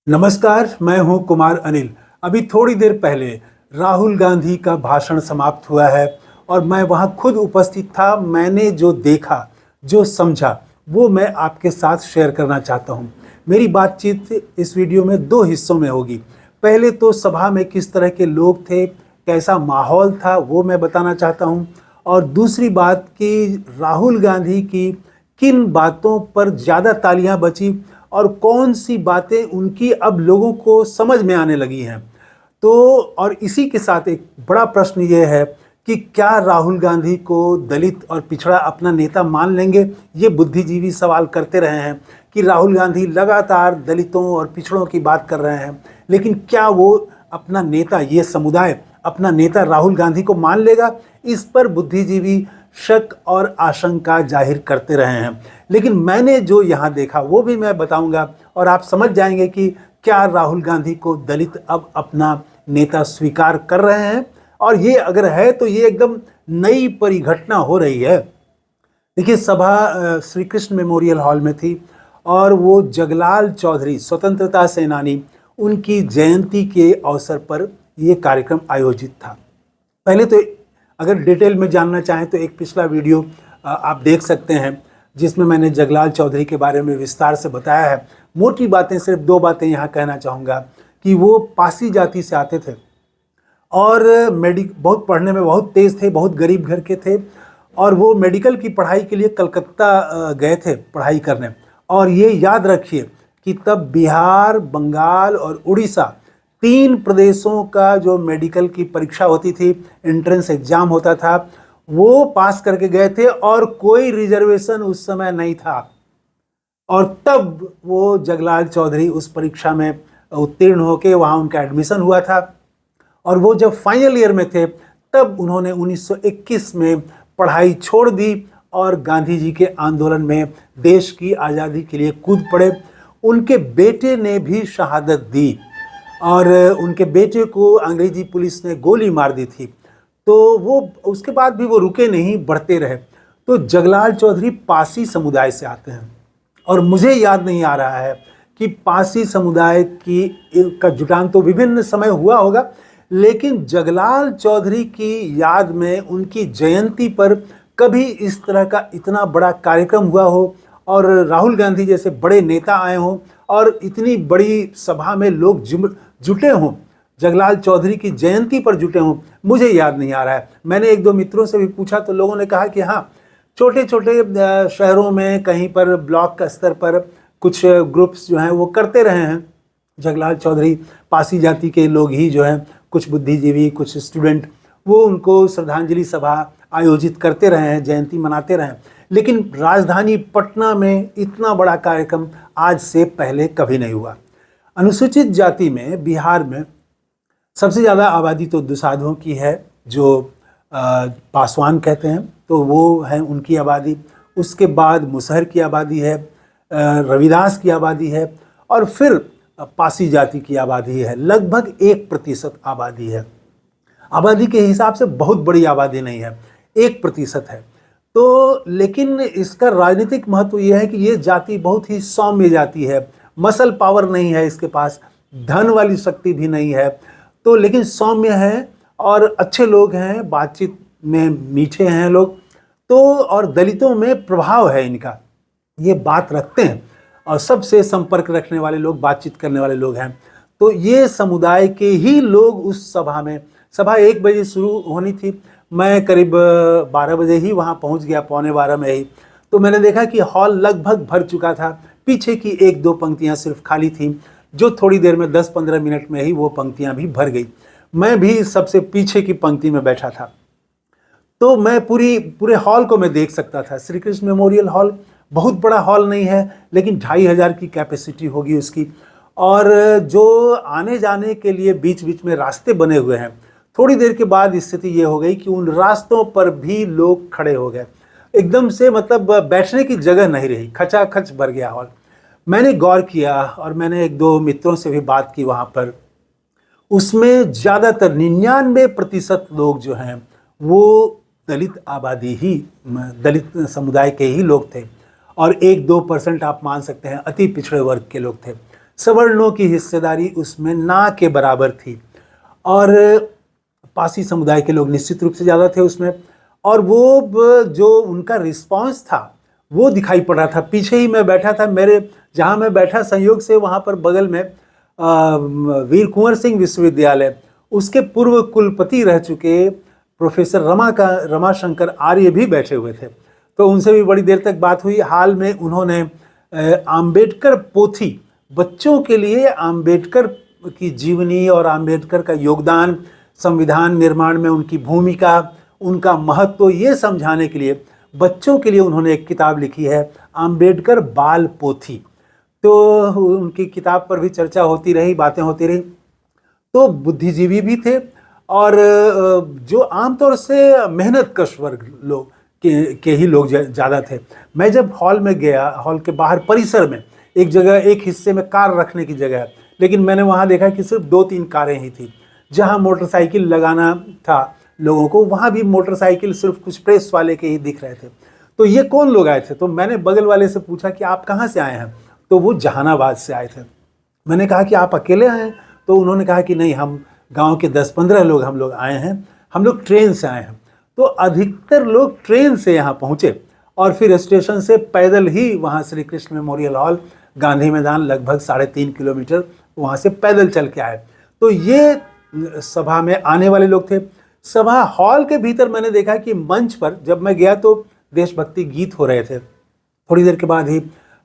नमस्कार, मैं हूं कुमार अनिल। अभी थोड़ी देर पहले राहुल गांधी का भाषण समाप्त हुआ है और मैं वहां खुद उपस्थित था। मैंने जो देखा, जो समझा, वो मैं आपके साथ शेयर करना चाहता हूं। मेरी बातचीत इस वीडियो में दो हिस्सों में होगी। पहले तो सभा में किस तरह के लोग थे, कैसा माहौल था, वो मैं बताना चाहता हूं। और दूसरी बात कि राहुल गांधी की किन बातों पर ज़्यादा तालियां बची और कौन सी बातें उनकी अब लोगों को समझ में आने लगी हैं। तो और इसी के साथ एक बड़ा प्रश्न ये है कि क्या राहुल गांधी को दलित और पिछड़ा अपना नेता मान लेंगे। ये बुद्धिजीवी सवाल करते रहे हैं कि राहुल गांधी लगातार दलितों और पिछड़ों की बात कर रहे हैं, लेकिन क्या वो अपना नेता, ये समुदाय अपना नेता राहुल गांधी को मान लेगा। इस पर बुद्धिजीवी शक और आशंका जाहिर करते रहे हैं। लेकिन मैंने जो यहाँ देखा वो भी मैं बताऊंगा और आप समझ जाएंगे कि क्या राहुल गांधी को दलित अब अपना नेता स्वीकार कर रहे हैं। और ये अगर है तो ये एकदम नई परिघटना हो रही है। देखिए, सभा श्री कृष्ण मेमोरियल हॉल में थी और वो जगलाल चौधरी स्वतंत्रता सेनानी, उनकी जयंती के अवसर पर ये कार्यक्रम आयोजित था। पहले तो अगर डिटेल में जानना चाहें तो एक पिछला वीडियो आप देख सकते हैं जिसमें मैंने जगलाल चौधरी के बारे में विस्तार से बताया है। मोटी बातें, सिर्फ दो बातें यहाँ कहना चाहूँगा कि वो पासी जाति से आते थे और बहुत पढ़ने में बहुत तेज़ थे, बहुत गरीब घर के थे और वो मेडिकल की पढ़ाई के लिए कलकत्ता गए थे पढ़ाई करने। और ये याद रखिए कि तब बिहार, बंगाल और उड़ीसा, तीन प्रदेशों का जो मेडिकल की परीक्षा होती थी, एंट्रेंस एग्जाम होता था, वो पास करके गए थे और कोई रिजर्वेशन उस समय नहीं था। और तब वो जगलाल चौधरी उस परीक्षा में उत्तीर्ण होकर वहाँ उनका एडमिशन हुआ था। और वो जब फाइनल ईयर में थे तब उन्होंने 1921 में पढ़ाई छोड़ दी और गांधी जी के आंदोलन में देश की आज़ादी के लिए कूद पड़े। उनके बेटे ने भी शहादत दी और उनके बेटे को अंग्रेजी पुलिस ने गोली मार दी थी। तो वो उसके बाद भी वो रुके नहीं, बढ़ते रहे। तो जगलाल चौधरी पासी समुदाय से आते हैं और मुझे याद नहीं आ रहा है कि पासी समुदाय का जुटान तो विभिन्न समय हुआ होगा, लेकिन जगलाल चौधरी की याद में उनकी जयंती पर कभी इस तरह का इतना बड़ा कार्यक्रम हुआ हो और राहुल गांधी जैसे बड़े नेता आए हों और इतनी बड़ी सभा में लोग जुटे हों, जगलाल चौधरी की जयंती पर जुटे हों, मुझे याद नहीं आ रहा है। मैंने एक दो मित्रों से भी पूछा तो लोगों ने कहा कि हाँ, छोटे छोटे शहरों में कहीं पर ब्लॉक का स्तर पर कुछ ग्रुप्स जो हैं वो करते रहे हैं। जगलाल चौधरी पासी जाति के लोग ही जो हैं, कुछ बुद्धिजीवी, कुछ स्टूडेंट, वो उनको श्रद्धांजलि सभा आयोजित करते रहे हैं, जयंती मनाते रहे हैं। लेकिन राजधानी पटना में इतना बड़ा कार्यक्रम आज से पहले कभी नहीं हुआ। अनुसूचित जाति में बिहार में सबसे ज़्यादा आबादी तो दुसाधों की है, जो पासवान कहते हैं, तो वो है उनकी आबादी। उसके बाद मुसहर की आबादी है, रविदास की आबादी है और फिर पासी जाति की आबादी है। लगभग 1% आबादी है। आबादी के हिसाब से बहुत बड़ी आबादी नहीं है, 1% है। तो लेकिन इसका राजनीतिक महत्व यह है कि ये जाति बहुत ही सौम्य जाति है। मसल पावर नहीं है इसके पास, धन वाली शक्ति भी नहीं है, तो लेकिन सौम्य है और अच्छे लोग हैं, बातचीत में मीठे हैं लोग। तो और दलितों में प्रभाव है इनका, ये बात रखते हैं और सबसे संपर्क रखने वाले लोग, बातचीत करने वाले लोग हैं। तो ये समुदाय के ही लोग उस सभा में, सभा 1 बजे शुरू होनी थी, मैं करीब 12 बजे ही वहाँ पहुँच गया, पौने 12 में ही। तो मैंने देखा कि हॉल लगभग भर चुका था, पीछे की 1-2 पंक्तियाँ सिर्फ खाली थीं, जो थोड़ी देर में 10-15 मिनट में ही वो पंक्तियाँ भी भर गई। मैं भी सबसे पीछे की पंक्ति में बैठा था, तो मैं पूरे हॉल को मैं देख सकता था। श्री कृष्ण मेमोरियल हॉल बहुत बड़ा हॉल नहीं है, लेकिन 2500 की कैपेसिटी होगी उसकी। और जो आने जाने के लिए बीच बीच में रास्ते बने हुए हैं, थोड़ी देर के बाद स्थिति ये हो गई कि उन रास्तों पर भी लोग खड़े हो गए एकदम से, मतलब बैठने की जगह नहीं रही, खचाखच भर गया हॉल। मैंने गौर किया और मैंने 1-2 मित्रों से भी बात की वहाँ पर। उसमें ज़्यादातर 99% लोग जो हैं वो दलित आबादी ही, दलित समुदाय के ही लोग थे और 1-2% आप मान सकते हैं अति पिछड़े वर्ग के लोग थे। सवर्णों की हिस्सेदारी उसमें ना के बराबर थी। और पासी समुदाय के लोग निश्चित रूप से ज़्यादा थे उसमें। और वो जो उनका रिस्पांस था वो दिखाई पड़ रहा था। पीछे ही मैं बैठा था, मेरे जहाँ मैं बैठा संयोग से वहाँ पर बगल में वीर कुंवर सिंह विश्वविद्यालय, उसके पूर्व कुलपति रह चुके प्रोफेसर रमाशंकर आर्य भी बैठे हुए थे। तो उनसे भी बड़ी देर तक बात हुई। हाल में उन्होंने आम्बेडकर पोथी, बच्चों के लिए आम्बेडकर की जीवनी और आम्बेडकर का योगदान, संविधान निर्माण में उनकी भूमिका, उनका महत्व, ये समझाने के लिए बच्चों के लिए उन्होंने एक किताब लिखी है, आम्बेडकर बाल पोथी। तो उनकी किताब पर भी चर्चा होती रही, बातें होती रही। तो बुद्धिजीवी भी थे और जो आमतौर से मेहनतकश वर्ग लोग के ही लोग ज़्यादा थे। मैं जब हॉल में गया, हॉल के बाहर परिसर में एक जगह, एक हिस्से में कार रखने की जगह है, लेकिन मैंने वहाँ देखा कि सिर्फ 2-3 कारें ही थी। जहाँ मोटरसाइकिल लगाना था लोगों को, वहाँ भी मोटरसाइकिल सिर्फ कुछ प्रेस वाले के ही दिख रहे थे। तो ये कौन लोग आए थे? तो मैंने बगल वाले से पूछा कि आप कहाँ से आए हैं? तो वो जहानाबाद से आए थे। मैंने कहा कि आप अकेले आए हैं? तो उन्होंने कहा कि नहीं, हम गांव के 10-15 लोग हम लोग आए हैं, हम लोग ट्रेन से आए हैं। तो अधिकतर लोग ट्रेन से यहाँ पहुँचे और फिर स्टेशन से पैदल ही वहाँ श्री कृष्ण मेमोरियल हॉल, गांधी मैदान, लगभग 3.5 किलोमीटर वहाँ से पैदल चल के आए। तो ये सभा में आने वाले लोग थे। सभा हॉल के भीतर मैंने देखा कि मंच पर जब मैं गया तो देशभक्ति गीत हो रहे थे। थोड़ी देर के बाद ही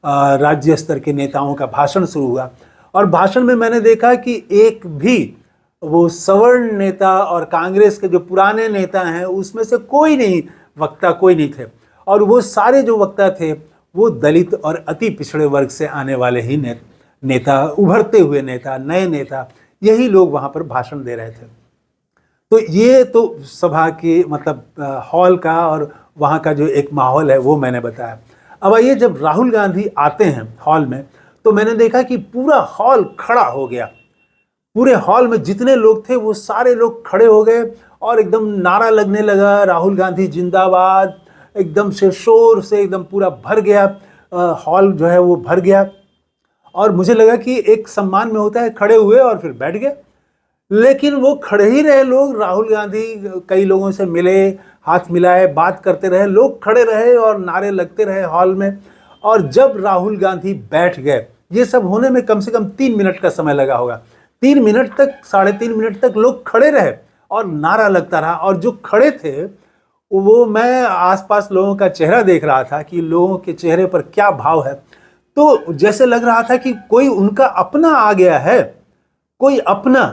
राज्य स्तर के नेताओं का भाषण शुरू हुआ और भाषण में मैंने देखा कि एक भी वो सवर्ण नेता और कांग्रेस के जो पुराने नेता हैं उसमें से कोई नहीं, वक्ता कोई नहीं थे। और वो सारे जो वक्ता थे वो दलित और अति पिछड़े वर्ग से आने वाले ही नेता, उभरते हुए नेता, नए नेता, यही लोग वहाँ पर भाषण दे रहे थे। तो ये तो सभा की मतलब हॉल का और वहाँ का जो एक माहौल है वो मैंने बताया। अब आइए, जब राहुल गांधी आते हैं हॉल में तो मैंने देखा कि पूरा हॉल खड़ा हो गया। पूरे हॉल में जितने लोग थे वो सारे लोग खड़े हो गए और एकदम नारा लगने लगा, राहुल गांधी जिंदाबाद, एकदम से शोर से एकदम पूरा भर गया हॉल, जो है वो भर गया। और मुझे लगा कि एक सम्मान में होता है खड़े हुए और फिर बैठ गए, लेकिन वो खड़े ही रहे लोग। राहुल गांधी कई लोगों से मिले, हाथ मिलाए, बात करते रहे, लोग खड़े रहे और नारे लगते रहे हॉल में। और जब राहुल गांधी बैठ गए, ये सब होने में कम से कम 3 मिनट का समय लगा होगा। 3 मिनट तक, 3.5 मिनट तक लोग खड़े रहे और नारा लगता रहा। और जो खड़े थे वो, मैं आसपास लोगों का चेहरा देख रहा था कि लोगों के चेहरे पर क्या भाव है। तो जैसे लग रहा था कि कोई उनका अपना आ गया है, कोई अपना,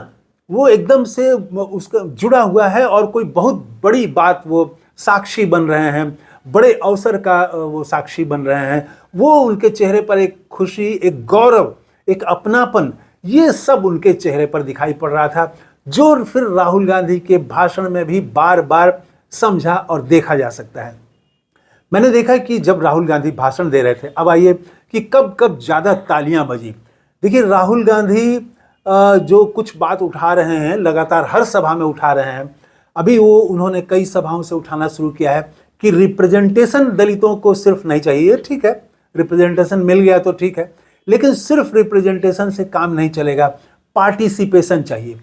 वो एकदम से उसका जुड़ा हुआ है और कोई बहुत बड़ी बात वो साक्षी बन रहे हैं, बड़े अवसर का वो साक्षी बन रहे हैं। वो उनके चेहरे पर एक खुशी, एक गौरव, एक अपनापन, ये सब उनके चेहरे पर दिखाई पड़ रहा था, जो फिर राहुल गांधी के भाषण में भी बार बार समझा और देखा जा सकता है। मैंने देखा कि जब राहुल गांधी भाषण दे रहे थे, अब आइए कि कब कब ज़्यादा तालियां बजी। देखिए, राहुल गांधी जो कुछ बात उठा रहे हैं, लगातार हर सभा में उठा रहे हैं। अभी वो उन्होंने कई सभाओं से उठाना शुरू किया है कि रिप्रेजेंटेशन दलितों को सिर्फ नहीं चाहिए। ठीक है, रिप्रेजेंटेशन मिल गया तो ठीक है, लेकिन सिर्फ रिप्रेजेंटेशन से काम नहीं चलेगा, पार्टिसिपेशन चाहिए।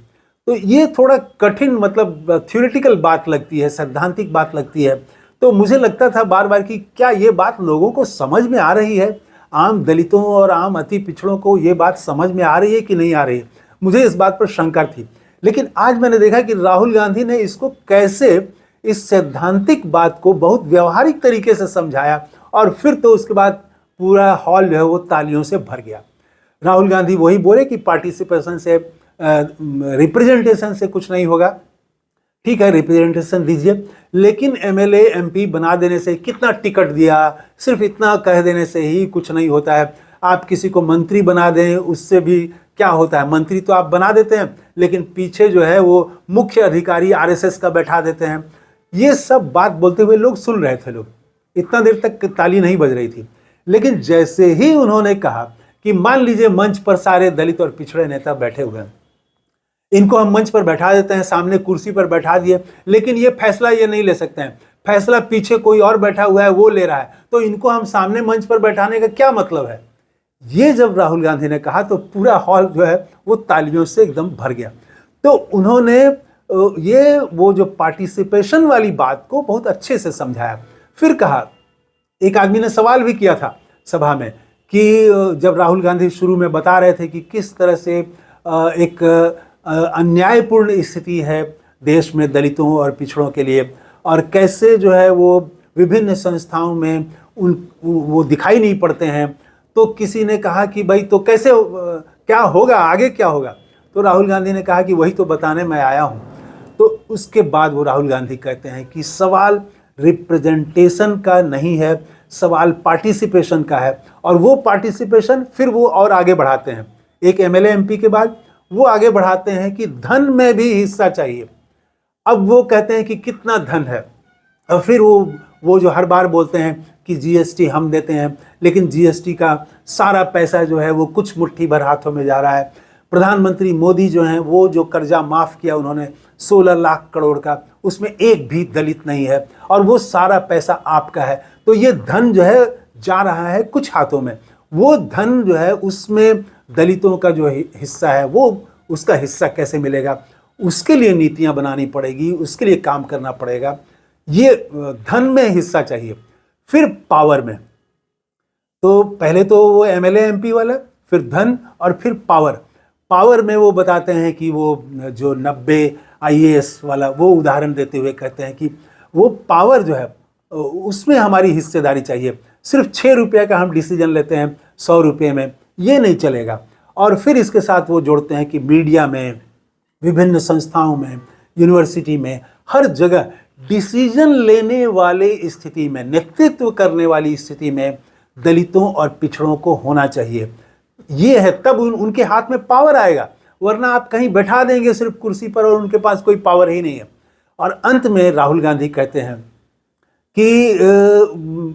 तो ये थोड़ा कठिन, मतलब थ्योरेटिकल बात लगती है, सैद्धांतिक बात लगती है। तो मुझे लगता था बार बार कि क्या ये बात लोगों को समझ में आ रही है, आम दलितों और आम अति पिछड़ों को ये बात समझ में आ रही है कि नहीं आ रही है। मुझे इस बात पर शंका थी, लेकिन आज मैंने देखा कि राहुल गांधी ने इसको कैसे, इस सैद्धांतिक बात को बहुत व्यवहारिक तरीके से समझाया और फिर तो उसके बाद पूरा हॉल जो है वो तालियों से भर गया। राहुल गांधी वही बोले कि पार्टिसिपेशन से, रिप्रेजेंटेशन से कुछ नहीं होगा। ठीक है, रिप्रेजेंटेशन दीजिए, लेकिन एमएलए एमपी बना देने से, कितना टिकट दिया, सिर्फ इतना कह देने से ही कुछ नहीं होता है। आप किसी को मंत्री बना दें, उससे भी क्या होता है? मंत्री तो आप बना देते हैं, लेकिन पीछे जो है वो मुख्य अधिकारी आरएसएस का बैठा देते हैं। ये सब बात बोलते हुए लोग सुन रहे थे, लोग इतना देर तक ताली नहीं बज रही थी। लेकिन जैसे ही उन्होंने कहा कि मान लीजिए मंच पर सारे दलित और पिछड़े नेता बैठे हुए हैं, इनको हम मंच पर बैठा देते हैं, सामने कुर्सी पर बैठा दिए, लेकिन ये फैसला ये नहीं ले सकते हैं, फैसला पीछे कोई और बैठा हुआ है वो ले रहा है, तो इनको हम सामने मंच पर बैठाने का क्या मतलब है? ये जब राहुल गांधी ने कहा तो पूरा हॉल जो है वो तालियों से एकदम भर गया। तो उन्होंने ये वो जो पार्टिसिपेशन वाली बात को बहुत अच्छे से समझाया। फिर कहा, एक आदमी ने सवाल भी किया था सभा में कि जब राहुल गांधी शुरू में बता रहे थे कि किस तरह से एक अन्यायपूर्ण स्थिति है देश में दलितों और पिछड़ों के लिए, और कैसे जो है वो विभिन्न संस्थाओं में वो दिखाई नहीं पड़ते हैं, तो किसी ने कहा कि भाई तो कैसे क्या होगा, आगे क्या होगा? तो राहुल गांधी ने कहा कि वही तो बताने मैं आया हूँ। तो उसके बाद वो राहुल गांधी कहते हैं कि सवाल रिप्रेजेंटेशन का नहीं है, सवाल पार्टिसिपेशन का है। और वो पार्टिसिपेशन फिर वो और आगे बढ़ाते हैं, एक एमएलए एमपी के बाद वो आगे बढ़ाते हैं कि धन में भी हिस्सा चाहिए। अब वो कहते हैं कि कितना धन है, और फिर वो जो हर बार बोलते हैं कि जीएसटी हम देते हैं, लेकिन जीएसटी का सारा पैसा जो है वो कुछ मुट्ठी भर हाथों में जा रहा है। प्रधानमंत्री मोदी जो हैं वो जो कर्जा माफ़ किया उन्होंने 16 लाख करोड़ का, उसमें एक भी दलित नहीं है, और वो सारा पैसा आपका है। तो ये धन जो है जा रहा है कुछ हाथों में, वो धन जो है उसमें दलितों का जो हिस्सा है वो उसका हिस्सा कैसे मिलेगा, उसके लिए नीतियां बनानी पड़ेगी, उसके लिए काम करना पड़ेगा। ये धन में हिस्सा चाहिए। फिर पावर में, तो पहले तो वो एमएलए एमपी वाला, फिर धन, और फिर पावर। पावर में वो बताते हैं कि वो जो 90 आईएएस वाला, वो उदाहरण देते हुए कहते हैं कि वो पावर जो है उसमें हमारी हिस्सेदारी चाहिए। सिर्फ 6 रुपये का हम डिसीजन लेते हैं 100 रुपये में, ये नहीं चलेगा। और फिर इसके साथ वो जोड़ते हैं कि मीडिया में, विभिन्न संस्थाओं में, यूनिवर्सिटी में, हर जगह डिसीजन लेने वाले स्थिति में, नेतृत्व करने वाली स्थिति में दलितों और पिछड़ों को होना चाहिए। ये है, तब उनके हाथ में पावर आएगा, वरना आप कहीं बैठा देंगे सिर्फ कुर्सी पर और उनके पास कोई पावर ही नहीं है। और अंत में राहुल गांधी कहते हैं कि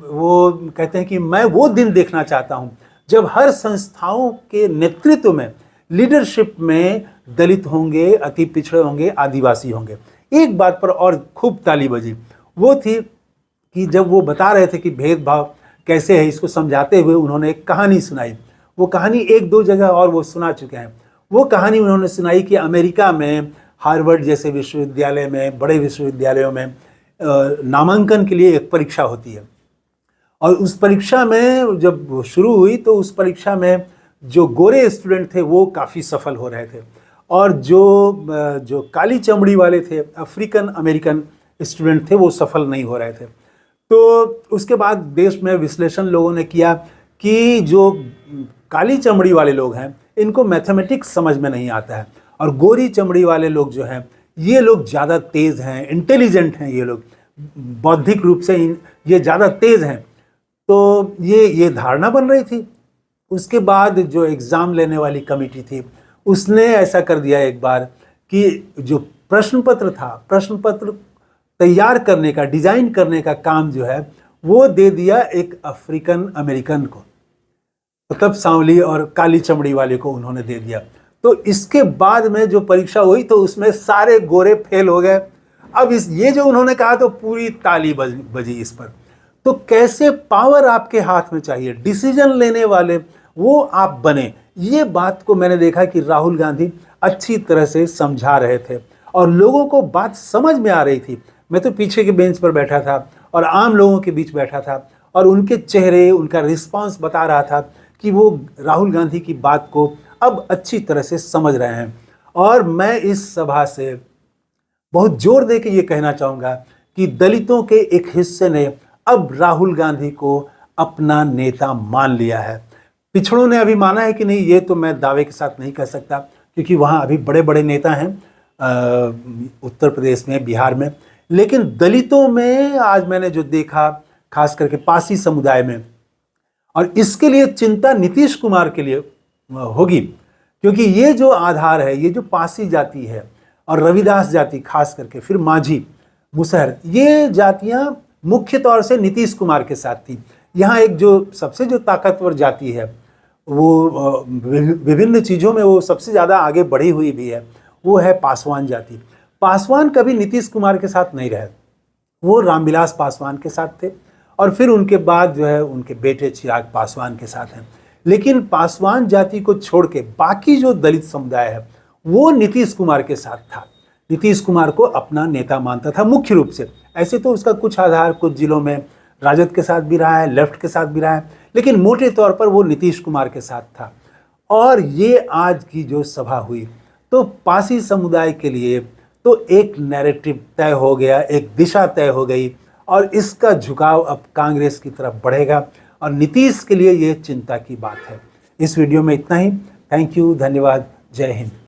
वो कहते हैं कि मैं वो दिन देखना चाहता हूं जब हर संस्थाओं के नेतृत्व में, लीडरशिप में दलित होंगे, अति पिछड़े होंगे, आदिवासी होंगे। एक बात पर और खूब ताली बजी, वो थी कि जब वो बता रहे थे कि भेदभाव कैसे है, इसको समझाते हुए उन्होंने एक कहानी सुनाई। वो कहानी 1-2 जगह और वो सुना चुके हैं। वो कहानी उन्होंने सुनाई कि अमेरिका में हार्वर्ड जैसे विश्वविद्यालय में, बड़े विश्वविद्यालयों में नामांकन के लिए एक परीक्षा होती है, और उस परीक्षा में जब शुरू हुई तो उस परीक्षा में जो गोरे स्टूडेंट थे वो काफ़ी सफल हो रहे थे, और जो काली चमड़ी वाले थे, अफ्रीकन अमेरिकन स्टूडेंट थे, वो सफल नहीं हो रहे थे। तो उसके बाद देश में विश्लेषण लोगों ने किया कि जो काली चमड़ी वाले लोग हैं इनको मैथमेटिक्स समझ में नहीं आता है, और गोरी चमड़ी वाले लोग जो हैं ये लोग ज़्यादा तेज़ हैं, इंटेलिजेंट हैं, ये लोग बौद्धिक रूप से ये ज़्यादा तेज़ हैं। तो ये धारणा बन रही थी। उसके बाद जो एग्ज़ाम लेने वाली कमेटी थी उसने ऐसा कर दिया एक बार कि जो प्रश्न पत्र था, प्रश्न पत्र तैयार करने का, डिज़ाइन करने का काम जो है वो दे दिया एक अफ्रीकन अमेरिकन को, मतलब सांवली और काली चमड़ी वाले को उन्होंने दे दिया। तो इसके बाद में जो परीक्षा हुई तो उसमें सारे गोरे फेल हो गए। अब ये जो उन्होंने कहा तो पूरी ताली बजी इस पर। तो कैसे पावर आपके हाथ में चाहिए, डिसीजन लेने वाले वो आप बने, ये बात को मैंने देखा कि राहुल गांधी अच्छी तरह से समझा रहे थे और लोगों को बात समझ में आ रही थी। मैं तो पीछे के बेंच पर बैठा था और आम लोगों के बीच बैठा था, और उनके चेहरे, उनका रिस्पांस बता रहा था कि वो राहुल गांधी की बात को अब अच्छी तरह से समझ रहे हैं। और मैं इस सभा से बहुत जोर दे के ये कहना चाहूँगा कि दलितों के एक हिस्से ने अब राहुल गांधी को अपना नेता मान लिया है। पिछड़ों ने अभी माना है कि नहीं, ये तो मैं दावे के साथ नहीं कह सकता, क्योंकि वहाँ अभी बड़े बड़े नेता हैं उत्तर प्रदेश में, बिहार में। लेकिन दलितों में आज मैंने जो देखा, खास करके पासी समुदाय में, और इसके लिए चिंता नीतीश कुमार के लिए होगी, क्योंकि ये जो आधार है, ये जो पासी जाति है और रविदास जाति खास करके, फिर माझी, मुसहर, ये जातियां मुख्य तौर से नीतीश कुमार के साथ थी। यहाँ एक जो सबसे जो ताकतवर जाति है, वो विभिन्न चीज़ों में वो सबसे ज़्यादा आगे बढ़ी हुई भी है, वो है पासवान जाति। पासवान कभी नीतीश कुमार के साथ नहीं रहे, वो रामविलास पासवान के साथ थे, और फिर उनके बाद जो है उनके बेटे चिराग पासवान के साथ हैं। लेकिन पासवान जाति को छोड़ के बाकी जो दलित समुदाय है वो नीतीश कुमार के साथ था। नीतीश कुमार को अपना नेता मानता था मुख्य रूप से। ऐसे तो उसका कुछ आधार कुछ जिलों में राजद के साथ भी रहा है, लेफ्ट के साथ भी रहा है, लेकिन मोटे तौर पर वो नीतीश कुमार के साथ था। और ये आज की जो सभा हुई तो पासी समुदाय के लिए तो एक नैरेटिव तय हो गया, एक दिशा तय हो गई और इसका झुकाव अब कांग्रेस की तरफ बढ़ेगा और नीतीश के लिए ये चिंता की बात है। इस वीडियो में इतना ही। थैंक यू, धन्यवाद, जय हिंद।